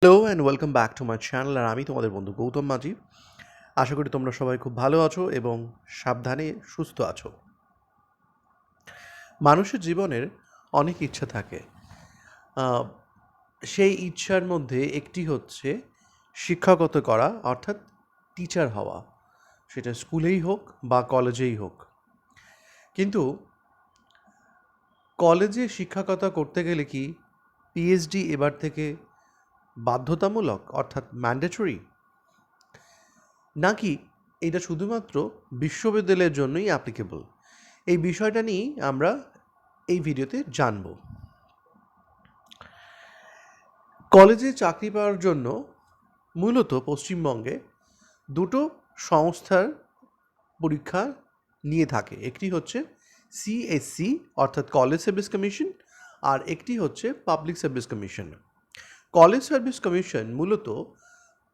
Hello and welcome back to my channel. আর আমি তোমাদের বন্ধু গৌতম মাঝি। আশা করি তোমরা সবাই খুব ভালো আছো এবং সাবধানে সুস্থ আছো। মানুষের জীবনের অনেক ইচ্ছা থাকে। আহ, সেই ইচ্ছার মধ্যে একটি হচ্ছে শিক্ষকতা করা, অর্থাৎ টিচার হওয়া। সেটা স্কুলেই হোক বা কলেজেই হোক। কিন্তু কলেজে শিক্ষকতা করতে গেলে কি পিএইচডি এবার থেকে বাধ্যতামূলক, অর্থাৎ ম্যান্ডেটরি, নাকি এটা শুধুমাত্র বিশ্ববিদ্যালয়ের জন্যই অ্যাপ্লিকেবল? এই বিষয়টা নিয়েই আমরা এই ভিডিওতে জানব। কলেজে চাকরি পাওয়ার জন্য মূলত পশ্চিমবঙ্গে দুটো সংস্থার পরীক্ষা নিয়ে থাকে। একটি হচ্ছে সিএসসি অর্থাৎ কলেজ সার্ভিস কমিশন, আর একটি হচ্ছে public service commission. College service commission মূলত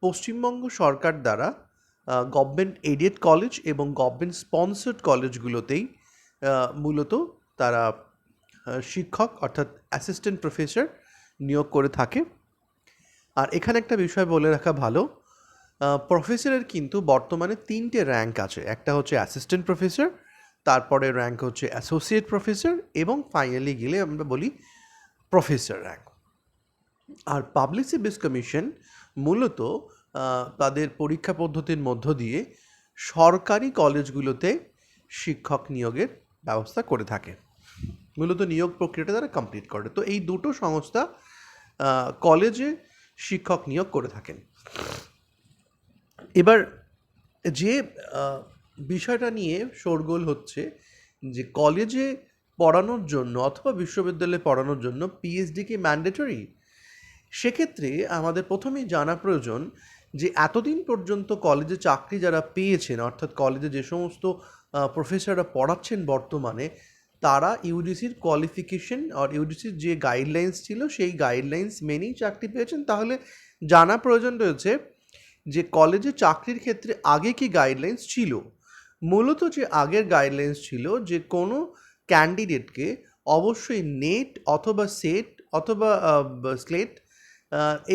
পশ্চিমবঙ্গ সরকার দ্বারা গভর্নমেন্ট এডেড কলেজ এবং গভর্নমেন্ট স্পন্সর্ড কলেজগুলোতেই মূলত তারা শিক্ষক অর্থাৎ অ্যাসিস্ট্যান্ট প্রফেসর নিয়োগ করে থাকে। আর এখানে একটা বিষয় বলে রাখা ভালো, প্রফেসরের কিন্তু বর্তমানে তিনটে র্যাঙ্ক আছে। একটা হচ্ছে অ্যাসিস্ট্যান্ট প্রফেসর, তারপরে র্যাঙ্ক হচ্ছে অ্যাসোসিয়েট প্রফেসর, এবং ফাইনালি গেলে আমরা বলি প্রফেসর র্যাঙ্ক। আর পাবলিক সার্ভিস কমিশন মূলত তাদের পরীক্ষা পদ্ধতির মধ্য দিয়ে সরকারি কলেজগুলোতে শিক্ষক নিয়োগের ব্যবস্থা করে থাকে। মূলত নিয়োগ প্রক্রিয়াটা তারা কমপ্লিট করে। তো এই দুটো সংস্থা কলেজে শিক্ষক নিয়োগ করে থাকেন। এবার যে বিষয়টা নিয়ে শোরগোল হচ্ছে যে কলেজে পড়ানোর জন্য অথবা বিশ্ববিদ্যালয়ে পড়ানোর জন্য পিএইচডি কি ম্যান্ডেটরি? সেক্ষেত্রে আমাদের প্রথমেই জানা প্রয়োজন যে এতদিন পর্যন্ত কলেজে চাকরি যারা পেয়েছেন, অর্থাৎ কলেজে যে সমস্ত প্রফেসররা পড়াচ্ছেন বর্তমানে, তারা ইউজিসির কোয়ালিফিকেশন আর ইউজিসির যে গাইডলাইন্স ছিল সেই গাইডলাইন্স মেনেই চাকরি পেয়েছেন। তাহলে জানা প্রয়োজন রয়েছে যে কলেজে চাকরির ক্ষেত্রে আগে কি গাইডলাইন্স ছিল। মূলত যে আগের গাইডলাইন্স ছিল যে কোনো ক্যান্ডিডেটকে অবশ্যই নেট অথবা সেট অথবা স্লেট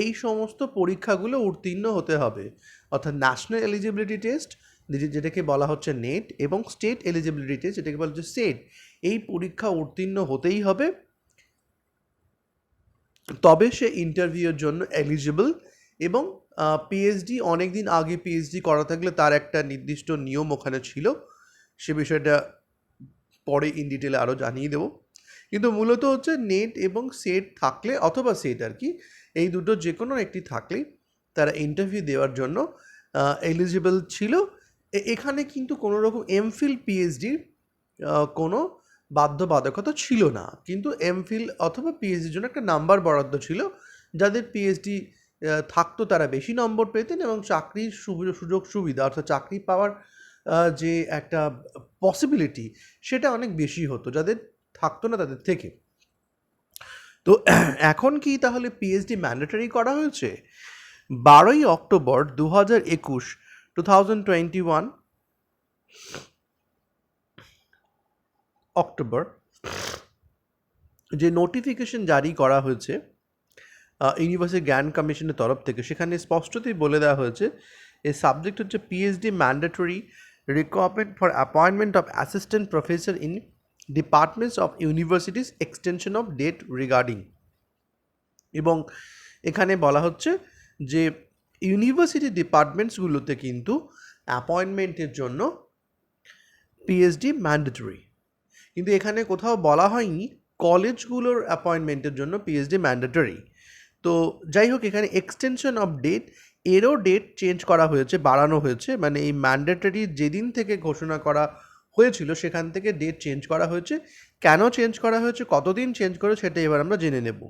এই সমস্ত পরীক্ষাগুলো উত্তীর্ণ হতে হবে। অর্থাৎ ন্যাশনাল এলিজিবিলিটি টেস্ট, যেটাকে বলা হচ্ছে নেট, এবং স্টেট এলিজিবিলিটি টেস্ট, যেটাকে বলা হচ্ছে সেট, এই পরীক্ষা উত্তীর্ণ হতেই হবে, তবে সে ইন্টারভিউয়ের জন্য এলিজিবল। এবং পিএইচডি অনেক দিন আগে পিএইচডি করা থাকলে তার একটা নির্দিষ্ট নিয়ম ওখানে ছিল, সে বিষয়টা পরে ইন ডিটেলে আরও জানিয়ে দেবো। কিন্তু মূলত হচ্ছে নেট এবং সেট থাকলে, অথবা সেট আর কি, এই দুটো যে কোনো একটি থাকলেই তারা ইন্টারভিউ দেওয়ার জন্য এলিজিবল ছিল। এখানে কিন্তু কোনো রকম এমফিল পিএইচডির কোনো বাধ্যবাধকতা ছিল না, কিন্তু এমফিল অথবা পিএইচডির জন্য একটা নাম্বার বরাদ্দ ছিল। যাদের পিএইচডি থাকতো তারা বেশি নম্বর পেতেন এবং চাকরির সুযোগ সুবিধা, অর্থাৎ চাকরি পাওয়ার যে একটা পসিবিলিটি, সেটা অনেক বেশি হতো যাদের থাকতো না তাদের থেকে। তো এখন কি তাহলে পিএইচডি ম্যান্ডেটরি করা হয়েছে? 12ই অক্টোবর 2021 2021 অক্টোবর যে নোটিফিকেশন জারি করা হয়েছে ইউনিভার্সিটি গ্র্যান্ড কমিশনের তরফ থেকে, সেখানে স্পষ্টতই বলে দেওয়া হয়েছে এই সাবজেক্ট হচ্ছে PhD mandatory requirement for appointment of assistant professor in departments of universities extension of date regarding. এবং এখানে বলা হচ্ছে যে ইউনিভার্সিটি ডিপার্টমেন্টসগুলোতে কিন্তু অ্যাপয়েন্টমেন্টের জন্য পিএইচডি ম্যান্ডেটরি, কিন্তু এখানে কোথাও বলা হয়নি কলেজগুলোর অ্যাপয়েন্টমেন্টের জন্য পিএইচডি ম্যান্ডেটরি। তো যাই হোক, এখানে এক্সটেনশন অফ ডেট, এরও ডেট চেঞ্জ করা হয়েছে, বাড়ানো হয়েছে। মানে এই ম্যান্ডেটরি যেদিন থেকে ঘোষণা করা হয়েছিল সেখান থেকে ডেট চেঞ্জ করা হয়েছে। কেন চেঞ্জ করা হয়েছে, কতদিন চেঞ্জ করে, সেটা এবার আমরা জেনে নেব।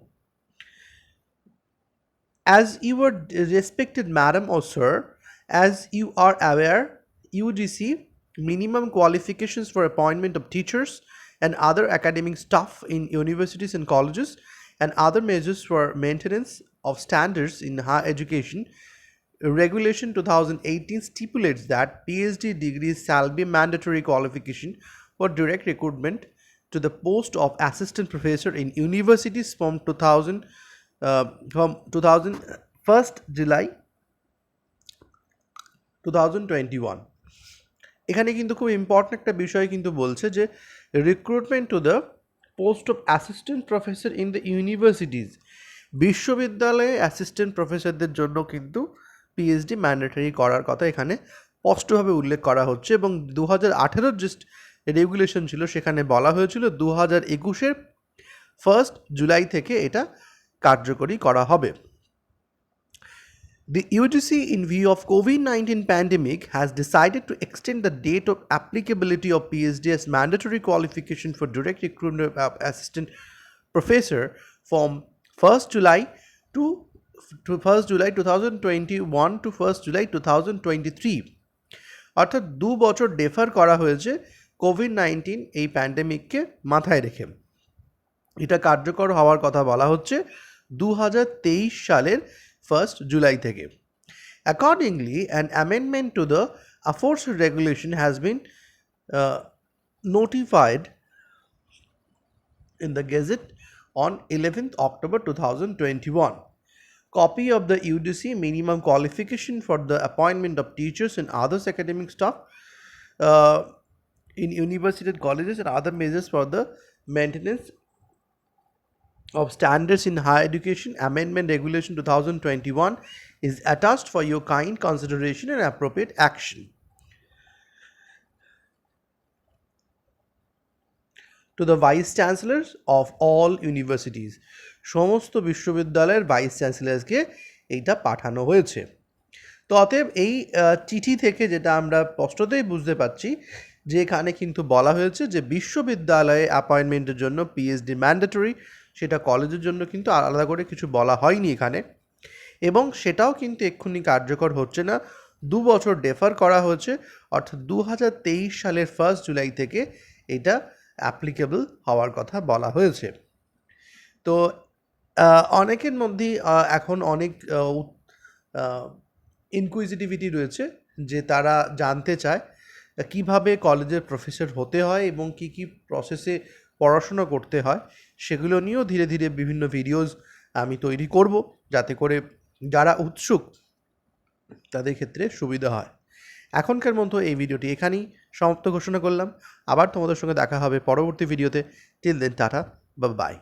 As you are respected madam or sir, as you are aware, UGC minimum qualifications for appointment of teachers and other academic staff in universities and colleges and other measures for maintenance of standards in higher education regulation 2018 stipulates that PhD degrees shall be mandatory qualification for direct recruitment to the post of assistant professor in universities from 2000 1st July 2021। এখানে কিন্তু খুব important একটা বিষয় কিন্তু বলছে যে recruitment to the post of assistant professor in the universities, বিশ্ববিদ্যালয়ে assistant প্রফেসরদের জন্য কিন্তু পিএইচডি ম্যান্ডেটরি করার কথা এখানে স্পষ্টভাবে উল্লেখ করা হচ্ছে। এবং 2018 যে রেগুলেশন ছিল সেখানে বলা হয়েছিল 2021 1st July থেকে এটা কার্যকরী করা হবে। The UGC, in view of COVID-19 pandemic, has decided to extend the date of applicability of PhD as mandatory qualification for direct recruitment of assistant professor from 1st July to 1st July 2021 to 1st July 2023। অর্থাৎ 2 বছর defer করা হয়েছে COVID-19 এই প্যান্ডেমিককে মাথায় রেখে। এটা কার্যকর হওয়ার কথা বলা হচ্ছে 2023 সালের 1st July থেকে। Accordingly, an amendment to the aforesaid regulation has been notified in the Gazette on 11th October 2021. Copy of the UGC minimum qualification for the appointment of teachers and others academic staff in university colleges and other measures for the maintenance of standards in higher education amendment regulation 2021 is attached for your kind consideration and appropriate action. To the vice chancellors of all universities, সমস্ত বিশ্ববিদ্যালয়ের vice চ্যান্সেলরসকে এইটা পাঠানো হয়েছে। তো অতএব এই চিঠি থেকে যেটা আমরা স্পষ্টতই বুঝতে পারছি যে এখানে কিন্তু বলা হয়েছে যে বিশ্ববিদ্যালয়ে অ্যাপয়েন্টমেন্টের জন্য পিএইচডি ম্যান্ডেটরি, সেটা কলেজের জন্য কিন্তু আলাদা করে কিছু বলা হয়নি এখানে, এবং সেটাও কিন্তু এক্ষুনি কার্যকর হচ্ছে না, 2 বছর ডেফার করা হয়েছে, অর্থাৎ 2023 সালের 1st July থেকে এটা অ্যাপ্লিকেবল হওয়ার কথা বলা হয়েছে। তো অনেকের মধ্যেই এখন অনেক ইনকুইজিটিভিটি রয়েছে যে তারা জানতে চায় কিভাবে কলেজের প্রফেসর হতে হয় এবং কি কি প্রসেসে পড়াশোনা করতে হয়, সেগুলো নিয়েও ধীরে ধীরে বিভিন্ন ভিডিওস আমি তৈরি করব যাতে করে যারা উৎসুক তাদের ক্ষেত্রে সুবিধা হয়। এখনকার মতো এই ভিডিওটি এখানেই সমাপ্ত ঘোষণা করলাম। আবার তোমাদের সঙ্গে দেখা হবে পরবর্তী ভিডিওতে। Till then tata, bye by.